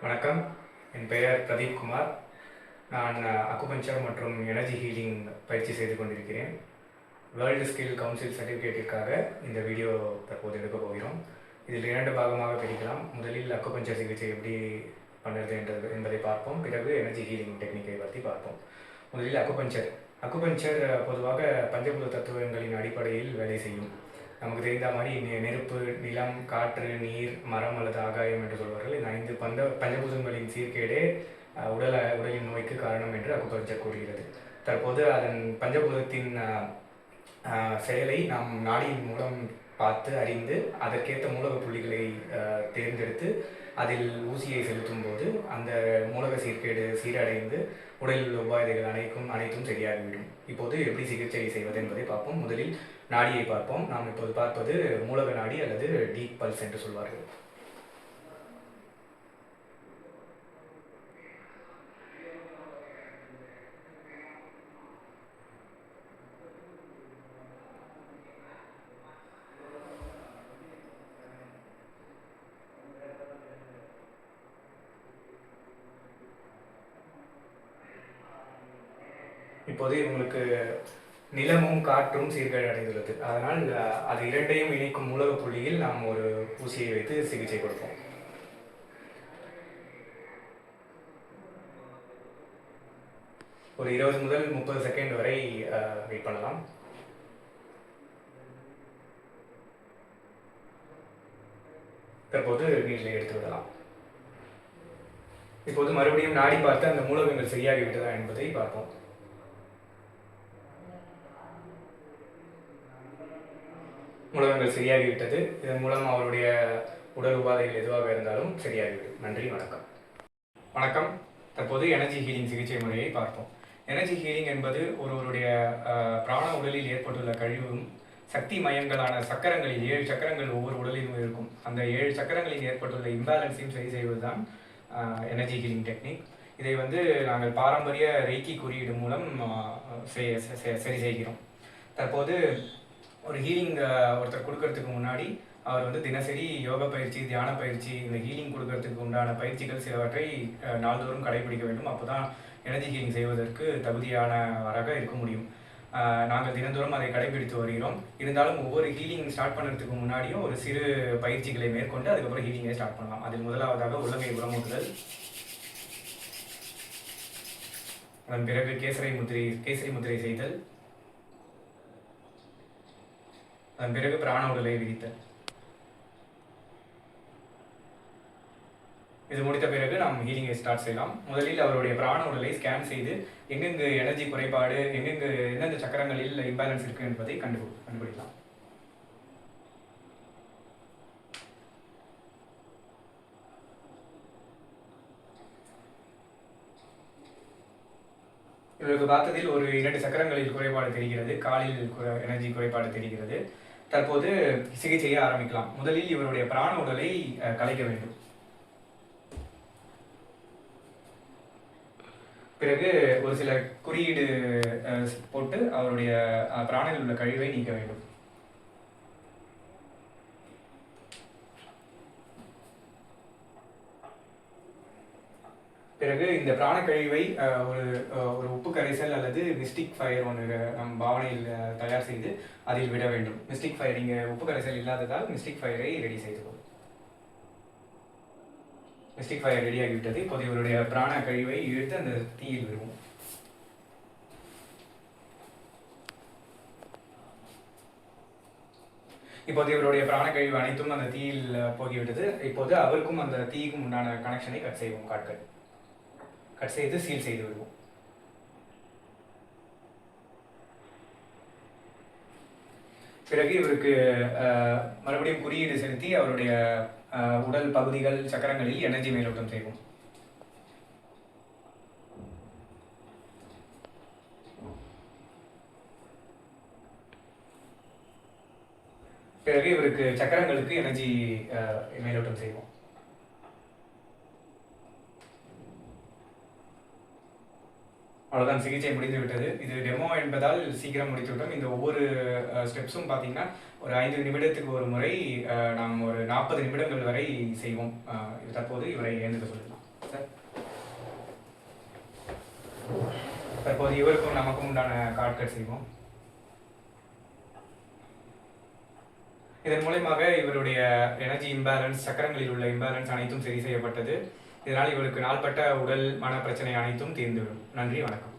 வணக்கம். என் பெயர் பிரதீப் குமார். நான் அக்குபஞ்சர் மற்றும் எனர்ஜி ஹீலிங் பயிற்சி செய்து கொண்டிருக்கிறேன். வேர்ல்டு ஸ்கில் கவுன்சில் சர்டிஃபிகேட்டிற்காக இந்த வீடியோ தற்போது எடுக்கப் போகிறோம். இதில் 2 பாகமாக பிரிக்கலாம். முதலில் அக்குபஞ்சர் சிகிச்சை எப்படி பண்ணுறது என்பதை பார்ப்போம். பிறகு எனர்ஜி ஹீலிங் டெக்னிக்கை பற்றி பார்ப்போம். முதலில் அக்குபஞ்சர் பொதுவாக பஞ்சபூத தத்துவங்களின் அடிப்படையில் வேலை செய்யும். நமக்கு தெரிந்த மாதிரி நெருப்பு, நிலம், காற்று, நீர், மரம் அல்லது ஆகாயம் என்று சொல்வார்கள். இந்த 5 பஞ்சபூதங்களின் சீர்கேடே உடலின் நோய்க்கு காரணம் என்று அக்குபஞ்சர் கூறுகிறது. தற்போது அதன் பஞ்சபூதத்தின் செயலை நாம் நாடியின் மூலம் பார்த்து அறிந்து அதற்கேற்ற மூலக புள்ளிகளை தேர்ந்தெடுத்து அதில் ஊசியை செலுத்தும் போது அந்த மூலக சீர்கேடு சீரடைந்து உடலில் உள்ள உபாதைகள் அனைத்தும் சரியாகிவிடும். இப்போது எப்படி சிகிச்சை செய்வது என்பதை பார்ப்போம். முதலில் நாடியை பார்ப்போம். நாம் இப்போது பார்ப்பது மூலக நாடி அல்லது டீப் பல்ஸ் என்று சொல்வார்கள். இப்போது உங்களுக்கு நிலமும் காற்றும் சீர்கேடு அடைந்துள்ளது. அதனால் அது இரண்டையும் இணைக்கும் மூலக புள்ளியில் நாம் ஒரு ஊசியை வைத்து சிகிச்சை கொடுப்போம். ஒரு 20 முதல் 30 செகண்ட் வரை வெயிட் பண்ணலாம். தற்போது நீரில் எடுத்து விடலாம். இப்போது மறுபடியும் நாடி பார்த்து அந்த மூலகங்கள் சரியாகிவிட்டதா என்பதை பார்ப்போம். மூலகங்கள் சரியாகிவிட்டது. இதன் மூலம் அவருடைய உடல் உபாதைகள் எதுவாக இருந்தாலும் சரியாகிவிடும். நன்றி, வணக்கம். வணக்கம். தற்போது எனர்ஜி ஹீலிங் சிகிச்சை முறையை பார்ப்போம். எனர்ஜி ஹீலிங் என்பது ஒருவருடைய பிராண உடலில் ஏற்பட்டுள்ள கழிவும் சக்தி மையங்களான சக்கரங்களில் 7 சக்கரங்கள் ஒவ்வொரு உடலிலும் இருக்கும். அந்த 7 சக்கரங்களில் ஏற்பட்டுள்ள இம்பேலன்ஸையும் சரி செய்வதுதான் எனர்ஜி ஹீலிங் டெக்னிக். இதை நாங்கள் பாரம்பரிய ரெய்கி குறியீடு மூலம் சரி செய்கிறோம். தற்போது ஒரு ஹீலிங் ஒருத்தர் கொடுக்கறதுக்கு முன்னாடி அவர் தினசரி யோகா பயிற்சி, தியான பயிற்சி, இந்த ஹீலிங் கொடுக்கறதுக்கு உண்டான பயிற்சிகள் சிலவற்றை நாள்தோறும் கடைபிடிக்க வேண்டும். அப்போ தான் எனர்ஜி ஹீலிங் செய்வதற்கு தகுதியானவராக இருக்க முடியும். நாங்கள் தினந்தோறும் அதை கடைபிடித்து வருகிறோம். இருந்தாலும் ஒவ்வொரு ஹீலிங் ஸ்டார்ட் பண்ணுறதுக்கு முன்னாடியும் ஒரு சிறு பயிற்சிகளை மேற்கொண்டு அதுக்கப்புறம் ஹீலிங்கை ஸ்டார்ட் பண்ணலாம். அதில் முதலாவதாக உள்ளங்கை உரமூட்டுதல், அதன் பிறகு கேசரி முத்திரை செய்தல், அதன் பிறகு பிராண உடலை விதித்தல். இது முடித்த பிறகு நாம் ஹீலிங்கை ஸ்டார்ட் செய்யலாம். முதலில் அவருடைய பிராண உடலை ஸ்கேன் செய்து எங்கெங்கு எனர்ஜி குறைபாடு, எந்தெந்த சக்கரங்களில் இம்பேலன்ஸ் இருக்கு என்பதை கண்டுபிடிக்கலாம். இவருக்கு பார்த்ததில் ஒரு 2 சக்கரங்களில் குறைபாடு தெரிகிறது, காலில் எனர்ஜி குறைபாடு தெரிகிறது. தற்போது சிகிச்சையை ஆரம்பிக்கலாம். முதலில் இவருடைய பிராண உடலை கலைக்க வேண்டும். பிறகு ஒரு சில குறியீடு போட்டு அவருடைய பிராணத்தில் உள்ள கழிவை நீக்க வேண்டும். பிறகு இந்த பிராண கழிவை ஒரு உப்பு கரைசல் அல்லது மிஸ்டிக் ஃபயர் ஒன்று நம் பாவனையில் தயார் செய்து அதில் விட வேண்டும். மிஸ்டிக் ஃபயர், இங்கே உப்பு கரைசல் இல்லாததால் மிஸ்டிக் ஃபயரை ரெடி செய்துள்ளோம். மிஸ்டிக் ஃபயர் ரெடி ஆகிவிட்டது. இப்போது இவருடைய பிராண கழிவை இழுத்து அந்த தீயில் விடுவோம். இப்போது இவருடைய பிராண கழிவு அனைத்தும் அந்த தீயில் போகிவிட்டது. இப்போது அவருக்கும் அந்த தீக்கும் உண்டான கனெக்ஷனை கட் செய்வோம். கட் செய்து சீல் செய்து விடுவோம். பிறகு இவருக்கு மறுபடியும் குறியீடு செலுத்தி அவருடைய உடல் பகுதிகள், சக்கரங்களில் எனர்ஜி மேலோட்டம் செய்வோம். பிறகு இவருக்கு சக்கரங்களுக்கு எனர்ஜி மேலோட்டம் செய்வோம். அவ்வளோதான், சிகிச்சை முடிந்து விட்டது. இது டெமோ என்பதால் சீக்கிரம் முடித்து விட்டோம். இந்த ஒவ்வொரு ஸ்டெப்ஸும் பார்த்தீங்கன்னா ஒரு 5 நிமிடத்துக்கு ஒரு முறை நாம் ஒரு 40 நிமிடங்கள் வரை செய்வோம். தற்போது இவரை எழுந்துக்க சொல்லலாம். சார். தற்போது இவருக்கும் நமக்கும் உண்டான கார்ட் கட் செய்வோம். இதன் மூலமாக இவருடைய எனர்ஜி இம்பேலன்ஸ், சக்கரங்களில் உள்ள இம்பேலன்ஸ் அனைத்தும் சரி செய்யப்பட்டது. இதனால் இவருக்கு நாள்பட்ட உடல் மன பிரச்சனை அனைத்தும் தீர்ந்துவிடும். நன்றி, வணக்கம்.